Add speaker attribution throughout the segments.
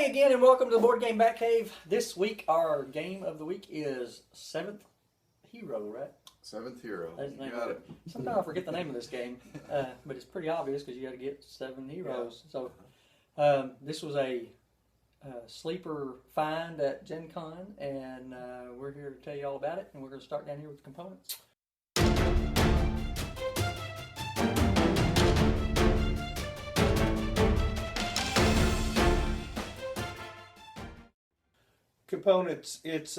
Speaker 1: again, and welcome to the Board Game Batcave. This week, our game of the week is Seventh Hero, right?
Speaker 2: Seventh Hero.
Speaker 1: That's the name
Speaker 2: Got
Speaker 1: of it. Sometimes I forget the name of this game, but it's pretty obvious because you got to get 7 heroes. Yeah. So this was a sleeper find at Gen Con, and we're here to tell you all about it. And we're going to start down here with the components.
Speaker 3: Components, it's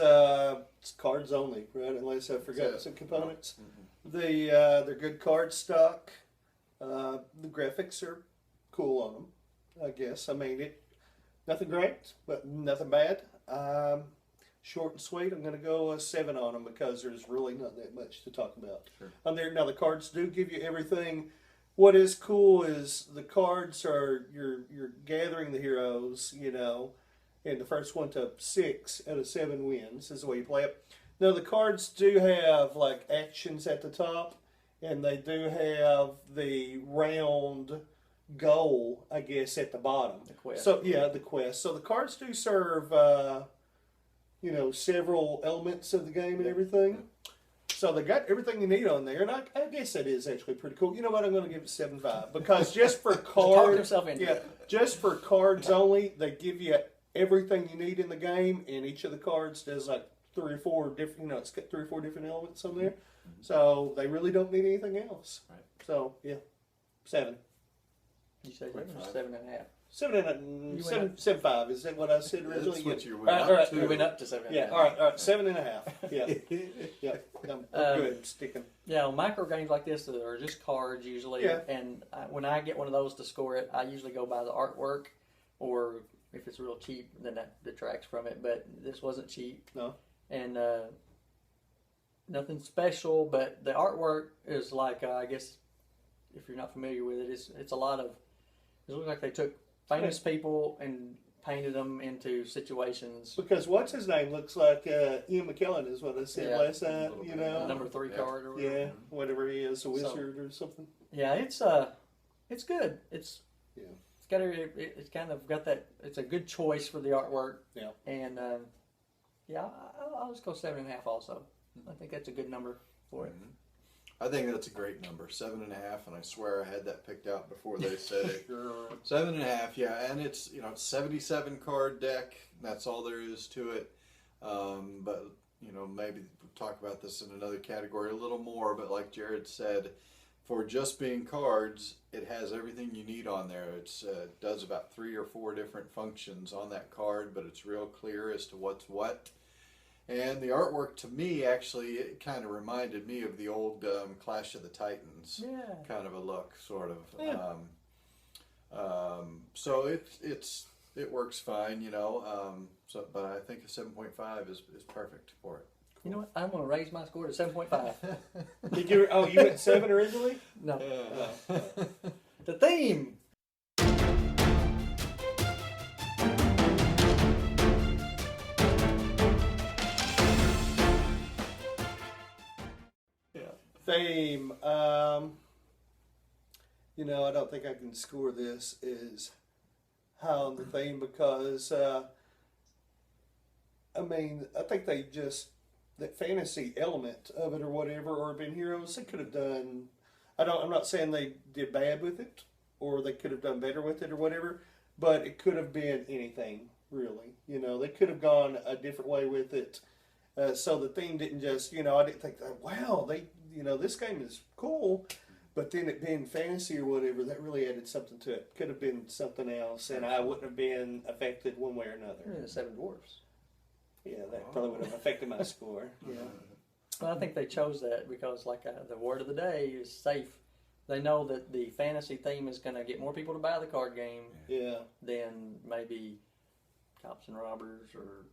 Speaker 3: cards only, right? Unless I forgot some components. Mm-hmm. They're good card stock. The graphics are cool on them, I guess. I mean, nothing great, but nothing bad. Short and sweet. I'm going to go a 7 on them because there's really not that much to talk about.
Speaker 2: Sure.
Speaker 3: On there, now the cards do give you everything. What is cool is the cards are you're gathering the heroes, you know. And the first one to 6 out of 7 wins is the way you play it. Now the cards do have like actions at the top, and they do have the round goal, I guess, at the bottom.
Speaker 1: The quest.
Speaker 3: So yeah, the quest. So the cards do serve, several elements of the game and everything. So they got everything you need on there, and I guess that is actually pretty cool. You know what? I'm going to give it 7.5 because just for cards, just for cards only, they give you everything you need in the game, and each of the cards does like 3 or 4 different, it's got 3 or 4 different elements on there. Mm-hmm. So they really don't need anything else. Right. So yeah, 7.
Speaker 1: You say 7.5.
Speaker 3: 7.5. Is that what I said originally?
Speaker 2: That's what you went up to.
Speaker 1: You went up to 7.5.
Speaker 3: Yeah. All right. 7.5. Yeah. Yeah. I'm good. Sticking.
Speaker 1: Yeah, micro games like this are just cards usually.
Speaker 3: Yeah.
Speaker 1: And when I get one of those to score it, I usually go by the artwork, or if it's real cheap, then that detracts from it. But this wasn't cheap.
Speaker 3: No.
Speaker 1: And nothing special, but the artwork is like, I guess, if you're not familiar with it, it's a lot of, it looks like they took famous people and painted them into situations.
Speaker 3: Because what's his name looks like Ian McKellen is what I said last time, you know.
Speaker 1: Number 3 card or whatever.
Speaker 3: Yeah, whatever he is, a wizard or something.
Speaker 1: Yeah, it's good. It's kind of got that. It's a good choice for the artwork.
Speaker 3: Yeah. And
Speaker 1: I'll just go 7.5 also. I think that's a good number for it.
Speaker 2: I think that's a great number, 7.5, and I swear I had that picked out before they said it. 7.5, yeah, and it's 77 card deck. That's all there is to it. But maybe we'll talk about this in another category a little more. But like Jared said, for just being cards, it has everything you need on there. It does about 3 or 4 different functions on that card, but it's real clear as to what's what. And the artwork, to me, actually, it kind of reminded me of the old Clash of the Titans kind of a look, sort of.
Speaker 1: Yeah.
Speaker 2: So it works fine, but I think a 7.5 is perfect for it.
Speaker 1: You know what? I'm going to raise my score to 7.5.
Speaker 3: Did you? Oh, you went 7 originally?
Speaker 1: No. The theme.
Speaker 3: Theme. I don't think I can score this as high on the theme because, I think they just, that fantasy element of it or whatever, or been heroes, they could have done, I'm not saying they did bad with it, or they could have done better with it or whatever, but it could have been anything, really. They could have gone a different way with it. So the theme didn't just, I didn't think, wow, this game is cool, but then it being fantasy or whatever, that really added something to it. Could have been something else, and I wouldn't have been affected one way or another.
Speaker 1: The 7 Dwarfs.
Speaker 3: Yeah, that probably would have affected my score. Yeah.
Speaker 1: Well, I think they chose that because, the word of the day is safe. They know that the fantasy theme is going to get more people to buy the card game than maybe cops and robbers or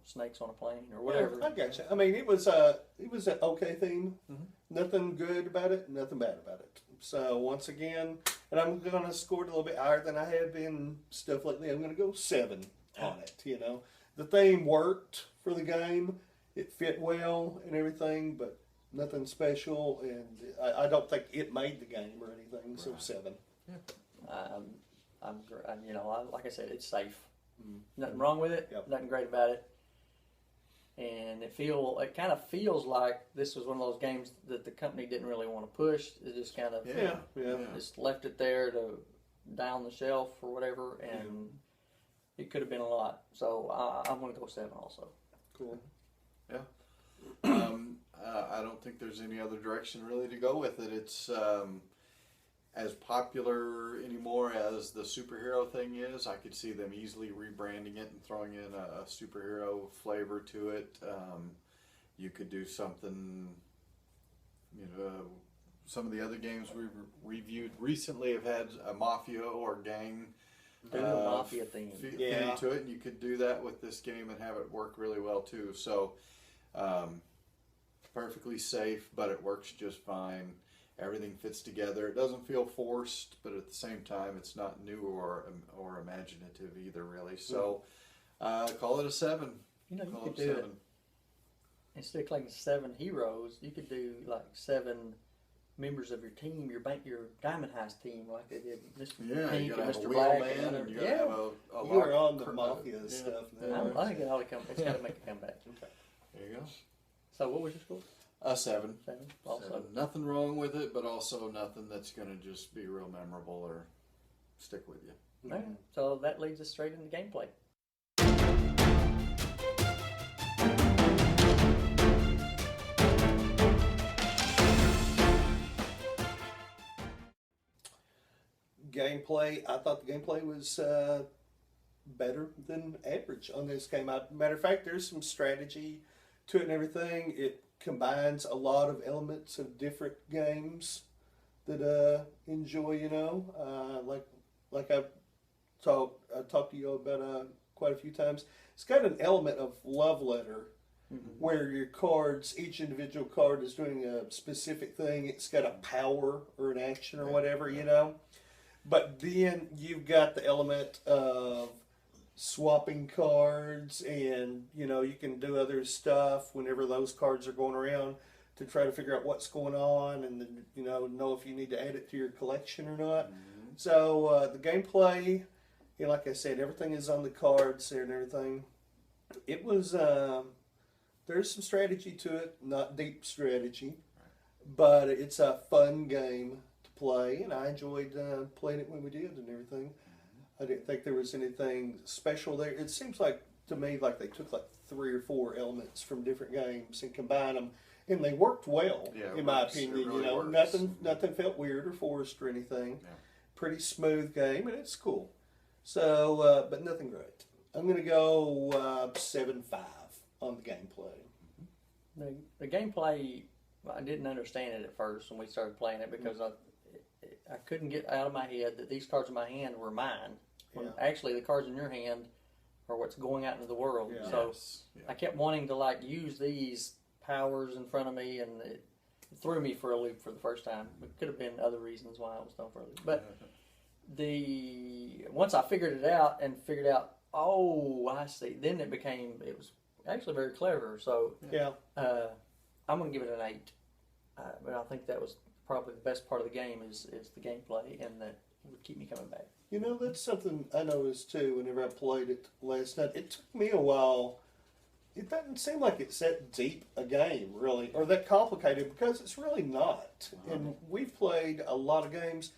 Speaker 1: snakes on a plane or whatever.
Speaker 3: Yeah, I gotcha. It was an okay theme. Mm-hmm. Nothing good about it, nothing bad about it. So once again, and I'm going to score it a little bit higher than I have in stuff lately. I'm going to go 7 on it. The theme worked for the game. It fit well and everything, but nothing special. And I don't think it made the game or anything. So 7.
Speaker 1: I'm like I said, it's safe. Nothing wrong with it.
Speaker 3: Yep.
Speaker 1: Nothing great about it. And it kind of feels like this was one of those games that the company didn't really want to push. It just kind of just left it there to down the shelf or whatever, and it could have been a lot. So I'm going to go 7 also.
Speaker 3: Cool.
Speaker 2: Yeah. I don't think there's any other direction really to go with it. It's as popular anymore as the superhero thing is. I could see them easily rebranding it and throwing in a superhero flavor to it. You could do something, some of the other games we reviewed recently have had a mafia or gang
Speaker 1: Mafia theme
Speaker 2: to it, and you could do that with this game and have it work really well too. So perfectly safe, but it works just fine. Everything fits together. It doesn't feel forced, but at the same time, it's not new or imaginative either, really. So, call it a 7.
Speaker 1: You could do it. Instead of collecting 7 heroes, you could do like 7 members of your team, your Diamond Heist team, like they did Mr. Pink and Mr. Black.
Speaker 2: And you gotta have a
Speaker 3: you are on the mafia stuff now.
Speaker 1: I think it ought to come. It's got to make a comeback.
Speaker 3: Okay.
Speaker 2: There you go.
Speaker 1: So, what was your score?
Speaker 2: A 7.
Speaker 1: 7. Also,
Speaker 2: 7. Nothing wrong with it, but also nothing that's going to just be real memorable or stick with you.
Speaker 1: Okay. So that leads us straight into gameplay.
Speaker 3: Gameplay, I thought the gameplay was better than average on this game. Matter of fact, there's some strategy to it and everything. It combines a lot of elements of different games that enjoy, like I've talked to you about quite a few times. It's got an element of love letter where your cards, each individual card is doing a specific thing. It's got a power or an action or whatever, But then you've got the element of swapping cards, and you can do other stuff whenever those cards are going around to try to figure out what's going on, and then know if you need to add it to your collection or not. So the gameplay, like I said, everything is on the cards there and everything. It was there's some strategy to it, not deep strategy, but it's a fun game to play, and I enjoyed playing it when we did and everything. I didn't think there was anything special there. It seems like to me like they took like 3 or 4 elements from different games and combined them, and they worked well. In my opinion,
Speaker 2: really
Speaker 3: nothing felt weird or forced or anything. Yeah. Pretty smooth game, and it's cool. So, but nothing great. I'm gonna go 7.5 on the gameplay.
Speaker 1: The gameplay, I didn't understand it at first when we started playing it because I couldn't get out of my head that these cards in my hand were mine. When actually the cards in your hand are what's going out into the world. Yeah. So I kept wanting to use these powers in front of me, and it threw me for a loop for the first time. It could have been other reasons why I was thrown for a loop. But once I figured it out and figured out, oh, I see, then it was actually very clever. So I'm going to give it an 8. But I think that was probably the best part of the game is the gameplay, and that would keep me coming back.
Speaker 3: That's something I noticed too whenever I played it last night. It took me a while. It doesn't seem like it's that deep a game, really, or that complicated, because it's really not. And we've played a lot of games,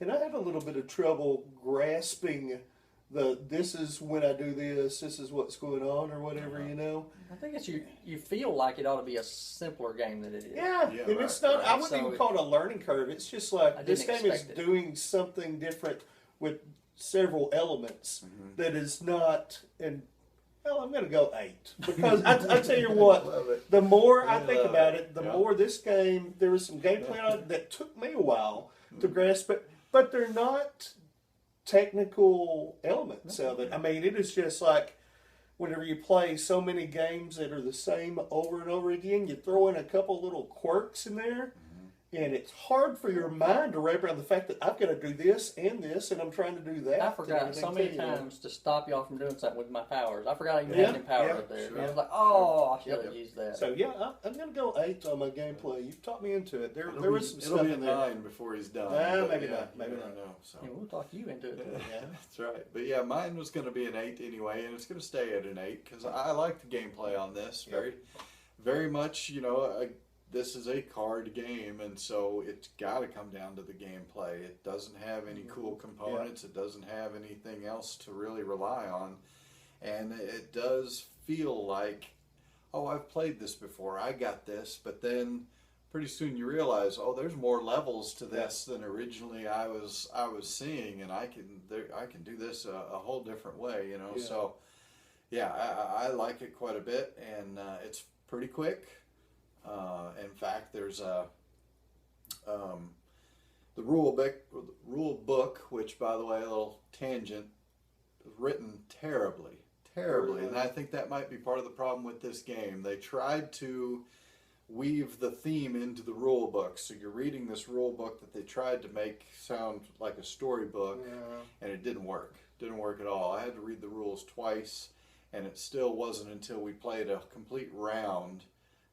Speaker 3: and I had a little bit of trouble grasping this is when I do this is what's going on, or whatever,
Speaker 1: I think it's you feel like it ought to be a simpler game than it is.
Speaker 3: Yeah, and it's not, I wouldn't even call it a learning curve. It's just like this game is doing something different with several elements that is not, and well, I'm going to go 8. Because I tell you what, the more I think about it, the more this game, there was some gameplay on it that took me a while to grasp it, but they're not technical elements of it. I mean, it is just like whenever you play so many games that are the same over and over again, you throw in a couple little quirks in there, And it's hard for your mind to wrap around the fact that I've got to do this, and I'm trying to do that.
Speaker 1: I forgot so many times to stop y'all from doing something with my powers. I forgot I even had any power up there. Sure. I was like, oh, I should have used that.
Speaker 3: So yeah, I'm going to go 8 on my gameplay. You've taught me into it. There was some
Speaker 2: it'll
Speaker 3: stuff
Speaker 2: be
Speaker 3: in there.
Speaker 2: 9 before he's done.
Speaker 3: Maybe not. Maybe not.
Speaker 2: Know, so.
Speaker 1: Yeah, we'll talk you into it too.
Speaker 2: Yeah, that's right. But yeah, mine was going to be an 8 anyway, and it's going to stay at an 8 because I like the gameplay on this very much. This is a card game, and so it's got to come down to the gameplay. It doesn't have any cool components. It doesn't have anything else to really rely on, and it does feel like, oh, I've played this before. I got this, but then pretty soon you realize, oh, there's more levels to this than originally I was seeing, and I can do this a whole different way, So, yeah, I like it quite a bit, and it's pretty quick. In fact, there's the rule book, which, by the way, a little tangent, was written terribly, and I think that might be part of the problem with this game. They tried to weave the theme into the rule book, so you're reading this rule book that they tried to make sound like a storybook, and it didn't work. Didn't work at all. I had to read the rules twice, and it still wasn't until we played a complete round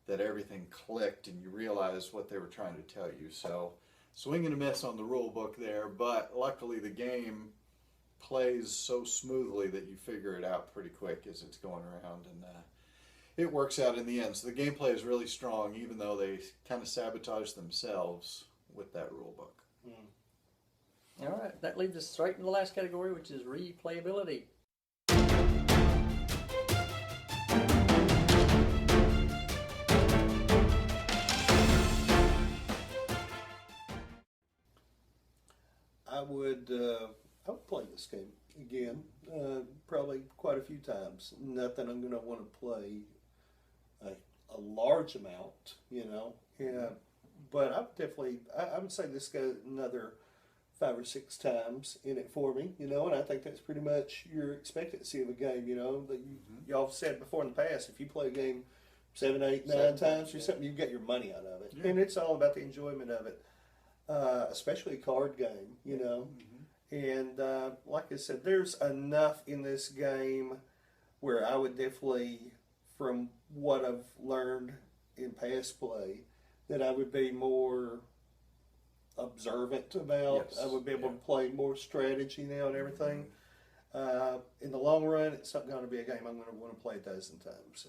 Speaker 2: that everything clicked and you realized what they were trying to tell you. So, swing and a miss on the rule book there, but luckily the game plays so smoothly that you figure it out pretty quick as it's going around, and it works out in the end. So the gameplay is really strong, even though they kind of sabotage themselves with that rule book.
Speaker 1: All right, that leads us straight into the last category, which is replayability.
Speaker 3: I would play this game again, probably quite a few times. Not that I'm going to want to play a large amount, Yeah, but I would say this got another 5 or 6 times in it for me, and I think that's pretty much your expectancy of a game, that y'all have said before in the past. If you play a game 7, 8, 9 times or something, you get your money out of it, and it's all about the enjoyment of it. Especially a card game, And like I said, there's enough in this game where I would definitely, from what I've learned in past play, that I would be more observant about. Yes. I would be able to play more strategy now and everything. In the long run, it's not going to be a game I'm going to want to play a dozen times.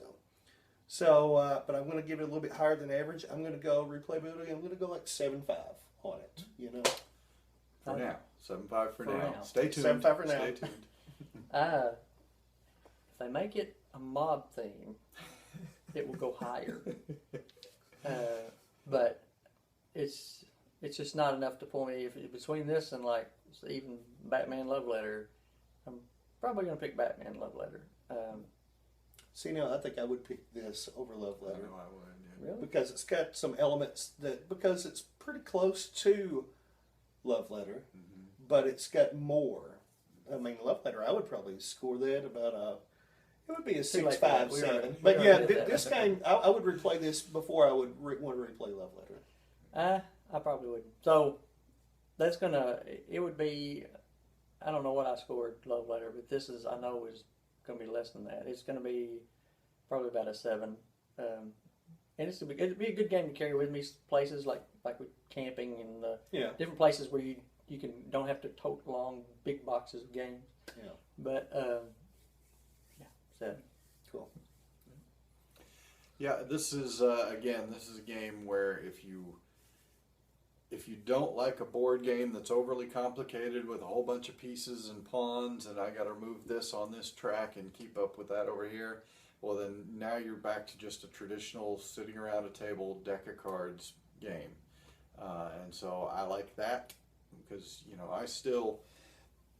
Speaker 3: So, but I'm going to give it a little bit higher than average. I'm going to go replayability. I'm going to go like 7.5 on it.
Speaker 2: For now, 7.5 for now. Stay tuned.
Speaker 3: 7.5 for now.
Speaker 2: Stay tuned.
Speaker 1: If they make it a mob theme, it will go higher. But it's just not enough to pull me. If between this and like even Batman Love Letter, I'm probably going to pick Batman Love Letter.
Speaker 3: See, now I think I would pick this over Love Letter.
Speaker 2: I know I would. Yeah.
Speaker 1: Really?
Speaker 3: Because it's got some elements because it's pretty close to Love Letter, but it's got more. I mean, Love Letter, I would probably score that about it would be a 6, 5, 7. But yeah, this game, I would replay this before I would want to replay Love Letter.
Speaker 1: I probably would. So that's it would be, I don't know what I scored Love Letter, but this is, I know is going to be less than that. It's going to be probably about a 7. And it'd be a good game to carry with me places like with camping and different places where you don't have to tote long big boxes of games.
Speaker 3: Yeah.
Speaker 1: But 7.
Speaker 3: Cool.
Speaker 2: Yeah, this is a game where if you don't like a board game that's overly complicated with a whole bunch of pieces and pawns, and I got to move this on this track and keep up with that over here, well then now you're back to just a traditional sitting around a table deck of cards game. And so I like that because,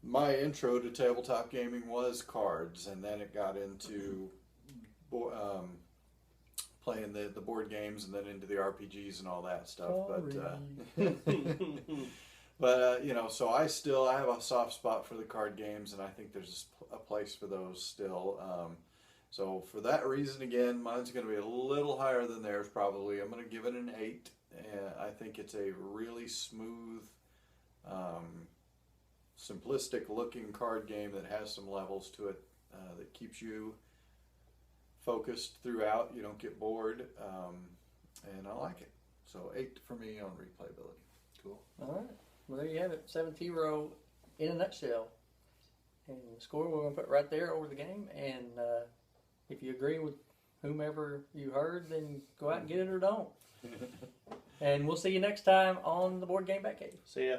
Speaker 2: my intro to tabletop gaming was cards, and then it got into playing the board games, and then into the RPGs and all that stuff. But so I have a soft spot for the card games, and I think there's a place for those still. So for that reason, again, mine's going to be a little higher than theirs probably. I'm going to give it an 8. And I think it's a really smooth, simplistic looking card game that has some levels to it that keeps you focused throughout. You don't get bored, and I like it. So 8 for me on replayability.
Speaker 3: Cool.
Speaker 1: All right. Well, there you have it. 7-0 in a nutshell. And the score we're going to put right there over the game. And if you agree with whomever you heard, then go out and get it or don't. And we'll see you next time on the Board Game Batcave.
Speaker 3: See ya.